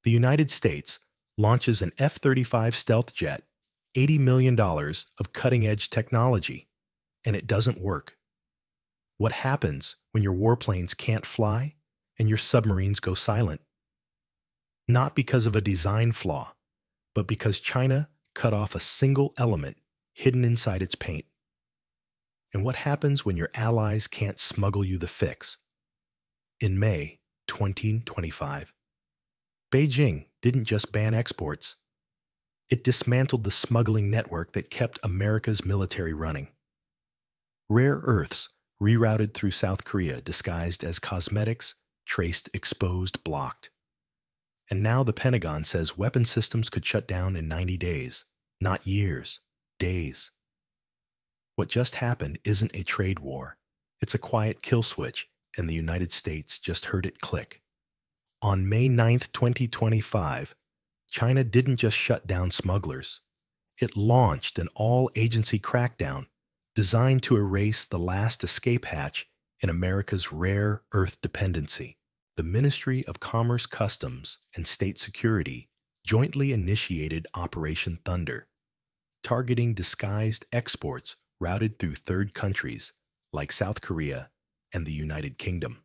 The United States launches an F-35 stealth jet, $80 million of cutting-edge technology, and it doesn't work. What happens when your warplanes can't fly and your submarines go silent? Not because of a design flaw, but because China cut off a single element hidden inside its paint. And what happens when your allies can't smuggle you the fix? In May 2025, Beijing didn't just ban exports. It dismantled the smuggling network that kept America's military running. Rare earths rerouted through South Korea disguised as cosmetics, traced, exposed, blocked. And now the Pentagon says weapon systems could shut down in 90 days, not years, days. What just happened isn't a trade war. It's a quiet kill switch, and the United States just heard it click. On May 9th, 2025, China didn't just shut down smugglers. It launched an all-agency crackdown designed to erase the last escape hatch in America's rare earth dependency. The Ministry of Commerce, Customs, and State Security jointly initiated Operation Thunder, targeting disguised exports routed through third countries like South Korea and the United Kingdom.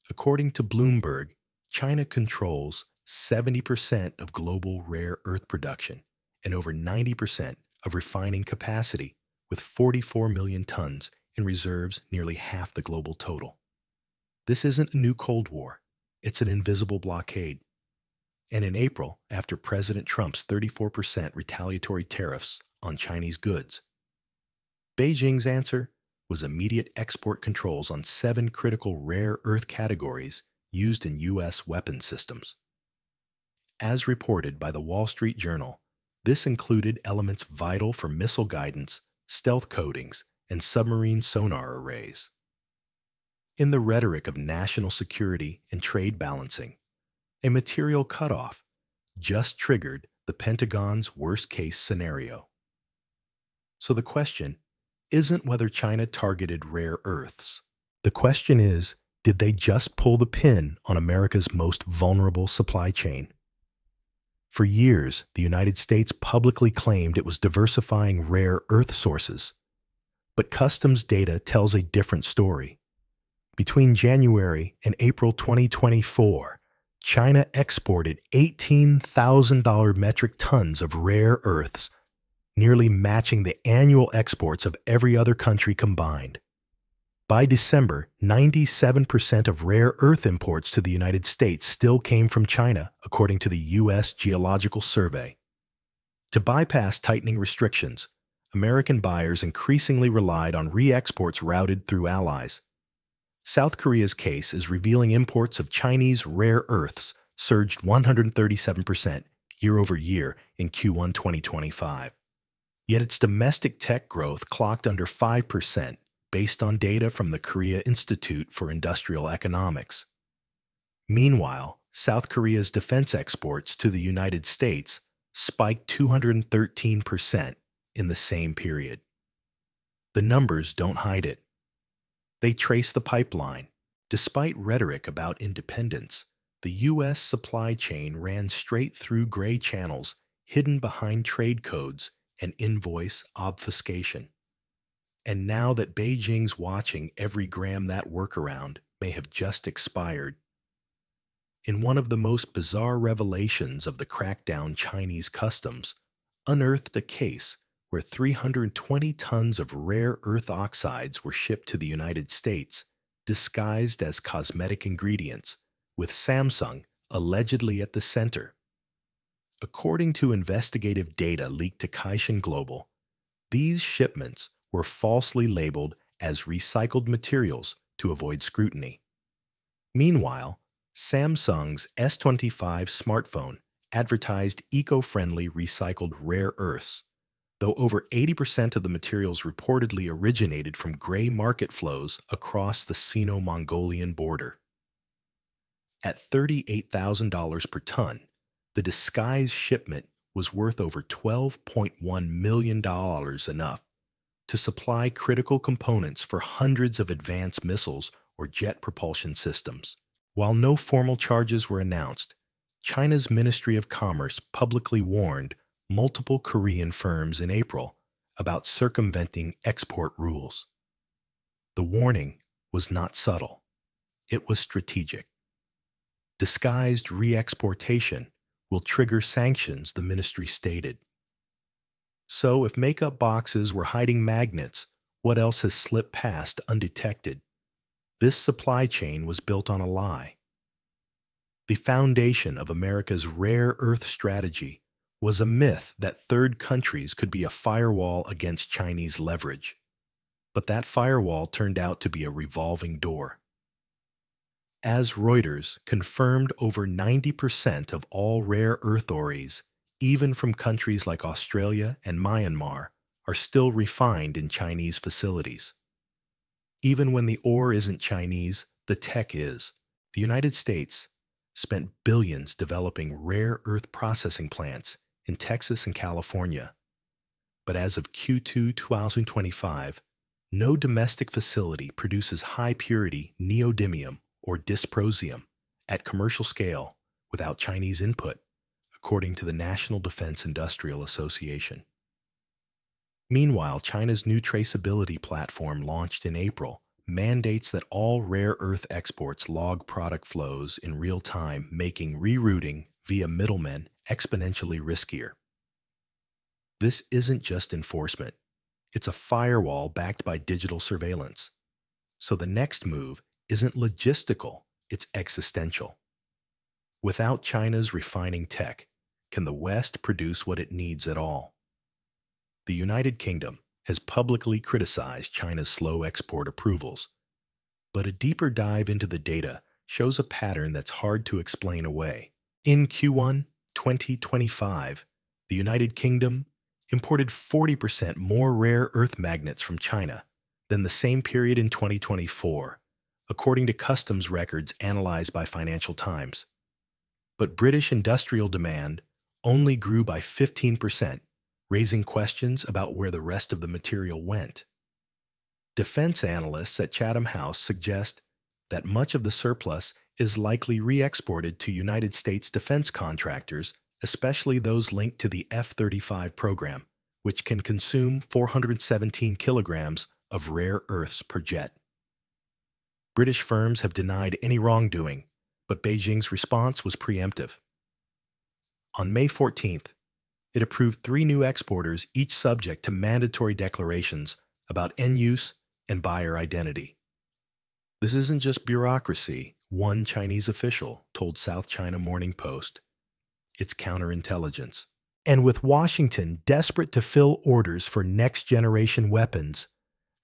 According to Bloomberg, China controls 70% of global rare earth production and over 90% of refining capacity, with 44 million tons in reserves, nearly half the global total. This isn't a new Cold War. It's an invisible blockade. And in April, after President Trump's 34% retaliatory tariffs on Chinese goods, Beijing's answer was immediate export controls on 7 critical rare earth categories used in U.S. weapons systems. As reported by the Wall Street Journal, this included elements vital for missile guidance, stealth coatings, and submarine sonar arrays. In the rhetoric of national security and trade balancing, a material cutoff just triggered the Pentagon's worst-case scenario. So the question isn't whether China targeted rare earths. The question is, did they just pull the pin on America's most vulnerable supply chain? For years, the United States publicly claimed it was diversifying rare earth sources. But customs data tells a different story. Between January and April 2024, China exported $18,000 metric tons of rare earths, nearly matching the annual exports of every other country combined. By December, 97% of rare earth imports to the United States still came from China, according to the U.S. Geological Survey. To bypass tightening restrictions, American buyers increasingly relied on re-exports routed through allies. South Korea's case is revealing imports of Chinese rare earths surged 137% year-over-year in Q1 2025. Yet its domestic tech growth clocked under 5%, based on data from the Korea Institute for Industrial Economics. Meanwhile, South Korea's defense exports to the United States spiked 213% in the same period. The numbers don't hide it. They trace the pipeline. Despite rhetoric about independence, the U.S. supply chain ran straight through gray channels hidden behind trade codes and invoice obfuscation. And now that Beijing's watching every gram, that workaround may have just expired. In one of the most bizarre revelations of the crackdown, Chinese customs unearthed a case where 320 tons of rare earth oxides were shipped to the United States, disguised as cosmetic ingredients, with Samsung allegedly at the center. According to investigative data leaked to Caixin Global, these shipments were falsely labeled as recycled materials to avoid scrutiny. Meanwhile, Samsung's S25 smartphone advertised eco-friendly recycled rare earths, though over 80% of the materials reportedly originated from gray market flows across the Sino-Mongolian border. At $38,000 per ton, the disguised shipment was worth over $12.1 million, enough to supply critical components for hundreds of advanced missiles or jet propulsion systems. While no formal charges were announced, China's Ministry of Commerce publicly warned multiple Korean firms in April about circumventing export rules. The warning was not subtle. It was strategic. Disguised re-exportation will trigger sanctions, the ministry stated. So if makeup boxes were hiding magnets, what else has slipped past undetected? This supply chain was built on a lie. The foundation of America's rare earth strategy was a myth that third countries could be a firewall against Chinese leverage. But that firewall turned out to be a revolving door. As Reuters confirmed, over 90% of all rare earth ores, even from countries like Australia and Myanmar, are still refined in Chinese facilities. Even when the ore isn't Chinese, the tech is. The United States spent billions developing rare earth processing plants in Texas and California. But as of Q2 2025, no domestic facility produces high-purity neodymium or dysprosium at commercial scale without Chinese input, according to the National Defense Industrial Association. Meanwhile, China's new traceability platform launched in April mandates that all rare earth exports log product flows in real time, making rerouting via middlemen exponentially riskier. This isn't just enforcement. It's a firewall backed by digital surveillance. So the next move isn't logistical, it's existential. Without China's refining tech, can the West produce what it needs at all? The United Kingdom has publicly criticized China's slow export approvals, but a deeper dive into the data shows a pattern that's hard to explain away. In Q1 2025, the United Kingdom imported 40% more rare earth magnets from China than the same period in 2024, according to customs records analyzed by Financial Times. But British industrial demand only grew by 15%, raising questions about where the rest of the material went. Defense analysts at Chatham House suggest that much of the surplus is likely re-exported to United States defense contractors, especially those linked to the F-35 program, which can consume 417 kilograms of rare earths per jet. British firms have denied any wrongdoing, but Beijing's response was preemptive. On May 14th, it approved 3 new exporters, each subject to mandatory declarations about end use and buyer identity. This isn't just bureaucracy, one Chinese official told South China Morning Post. It's counterintelligence. And with Washington desperate to fill orders for next-generation weapons,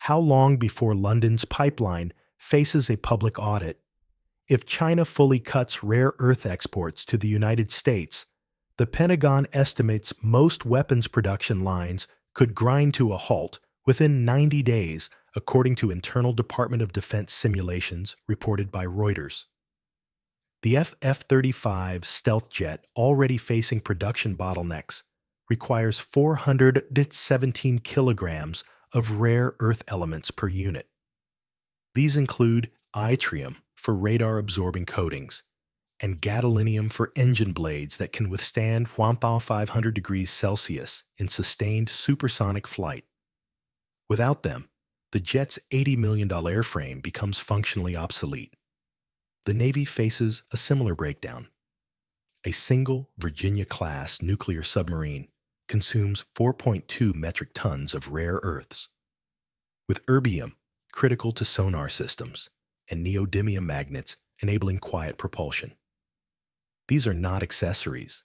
how long before London's pipeline faces a public audit? If China fully cuts rare earth exports to the United States, the Pentagon estimates most weapons production lines could grind to a halt within 90 days, according to internal Department of Defense simulations reported by Reuters. The F-35 stealth jet, already facing production bottlenecks, requires 417 kilograms of rare earth elements per unit. These include yttrium for radar-absorbing coatings and gadolinium for engine blades that can withstand 1,500 degrees Celsius in sustained supersonic flight. Without them, the jet's $80 million airframe becomes functionally obsolete. The Navy faces a similar breakdown. A single Virginia-class nuclear submarine consumes 4.2 metric tons of rare earths. With erbium, critical to sonar systems, and neodymium magnets enabling quiet propulsion. These are not accessories.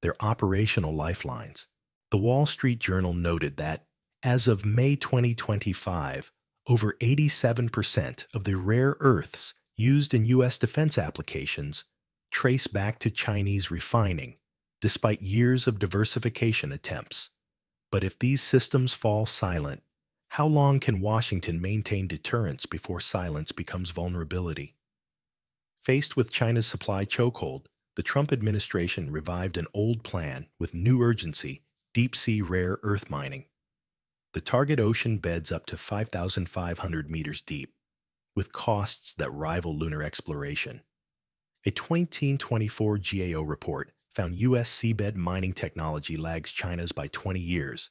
They're operational lifelines. The Wall Street Journal noted that, as of May 2025, over 87% of the rare earths used in U.S. defense applications trace back to Chinese refining, despite years of diversification attempts. But if these systems fall silent, how long can Washington maintain deterrence before silence becomes vulnerability? Faced with China's supply chokehold, the Trump administration revived an old plan with new urgency: deep-sea rare earth mining. The target ocean beds up to 5,500 meters deep, with costs that rival lunar exploration. A 2024 GAO report found U.S. seabed mining technology lags China's by 20 years,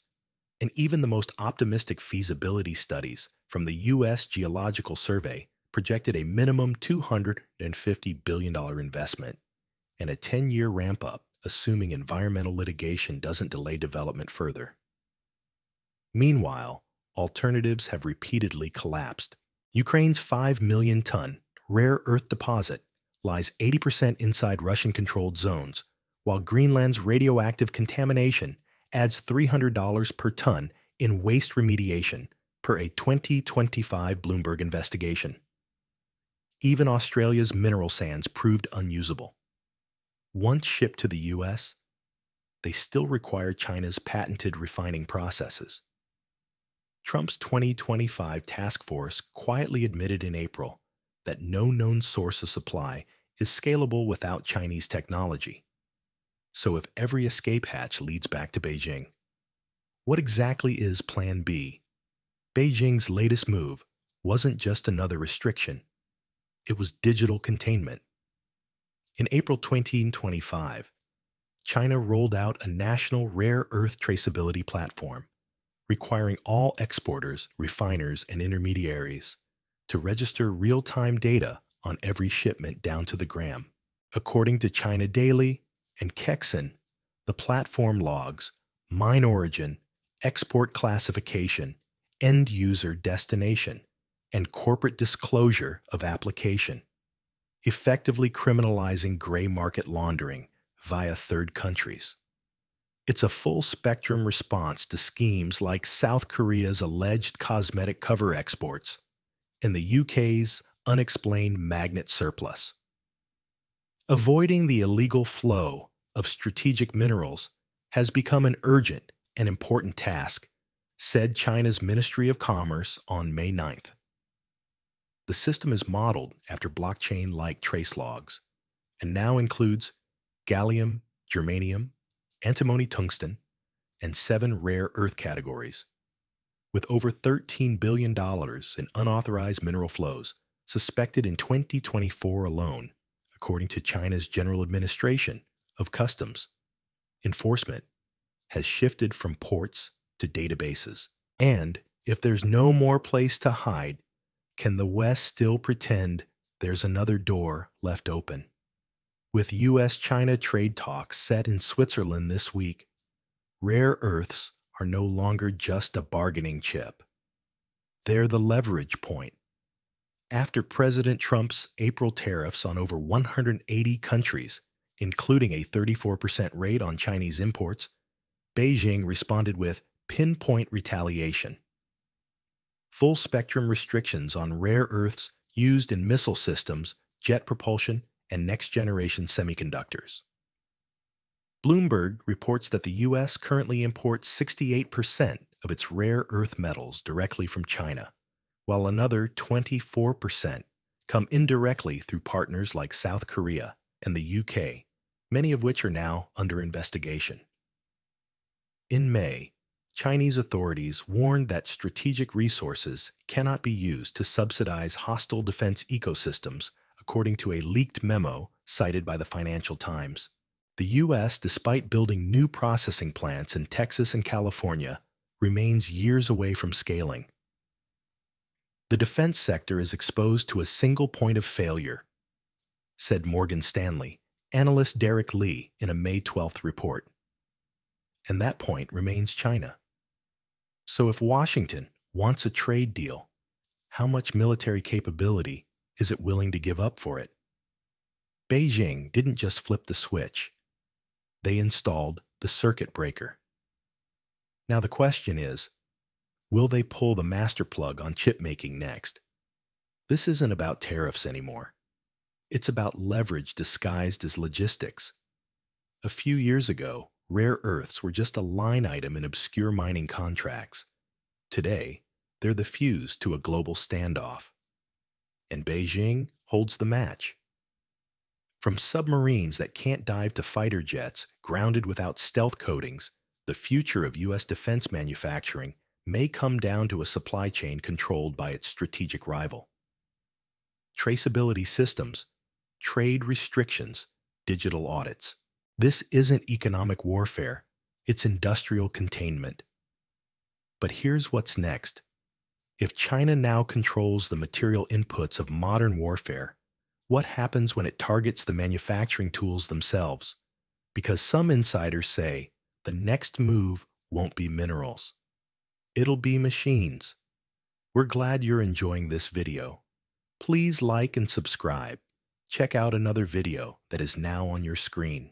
and even the most optimistic feasibility studies from the U.S. Geological Survey projected a minimum $250 billion investment and a 10-year ramp-up, assuming environmental litigation doesn't delay development further. Meanwhile, alternatives have repeatedly collapsed. Ukraine's 5 million ton rare earth deposit lies 80% inside Russian-controlled zones, while Greenland's radioactive contamination adds $300 per ton in waste remediation, per a 2025 Bloomberg investigation. Even Australia's mineral sands proved unusable. Once shipped to the U.S., they still require China's patented refining processes. Trump's 2025 task force quietly admitted in April that no known source of supply is scalable without Chinese technology. So if every escape hatch leads back to Beijing, what exactly is Plan B? Beijing's latest move wasn't just another restriction. It was digital containment. In April 2025, China rolled out a national rare earth traceability platform, requiring all exporters, refiners, and intermediaries to register real-time data on every shipment down to the gram. According to China Daily and Kexen, the platform logs mine origin, export classification, end-user destination, and corporate disclosure of application, effectively criminalizing gray market laundering via third countries. It's a full-spectrum response to schemes like South Korea's alleged cosmetic cover exports and the UK's unexplained magnet surplus. Avoiding the illegal flow of strategic minerals has become an urgent and important task, said China's Ministry of Commerce on May 9th. The system is modeled after blockchain-like trace logs and now includes gallium, germanium, antimony tungsten, and 7 rare earth categories, with over $13 billion in unauthorized mineral flows suspected in 2024 alone, according to China's General Administration of Customs. Enforcement has shifted from ports to databases. And if there's no more place to hide, can the West still pretend there's another door left open? With U.S.-China trade talks set in Switzerland this week, rare earths are no longer just a bargaining chip. They're the leverage point. After President Trump's April tariffs on over 180 countries, including a 34% rate on Chinese imports, Beijing responded with pinpoint retaliation. Full-spectrum restrictions on rare earths used in missile systems, jet propulsion, and next-generation semiconductors. Bloomberg reports that the U.S. currently imports 68% of its rare earth metals directly from China, while another 24% come indirectly through partners like South Korea and the UK, many of which are now under investigation. In May, Chinese authorities warned that strategic resources cannot be used to subsidize hostile defense ecosystems, according to a leaked memo cited by the Financial Times. The U.S., despite building new processing plants in Texas and California, remains years away from scaling. The defense sector is exposed to a single point of failure, said Morgan Stanley analyst Derek Lee in a May 12th report. And that point remains China. So if Washington wants a trade deal, how much military capability is it willing to give up for it? Beijing didn't just flip the switch. They installed the circuit breaker. Now the question is, will they pull the master plug on chip making next? This isn't about tariffs anymore. It's about leverage disguised as logistics. A few years ago, rare earths were just a line item in obscure mining contracts. Today, they're the fuse to a global standoff. And Beijing holds the match. From submarines that can't dive to fighter jets grounded without stealth coatings, the future of U.S. defense manufacturing may come down to a supply chain controlled by its strategic rival. Traceability systems, trade restrictions, digital audits. This isn't economic warfare, it's industrial containment. But here's what's next. If China now controls the material inputs of modern warfare, what happens when it targets the manufacturing tools themselves? Because some insiders say the next move won't be minerals. It'll be machines. We're glad you're enjoying this video. Please like and subscribe. Check out another video that is now on your screen.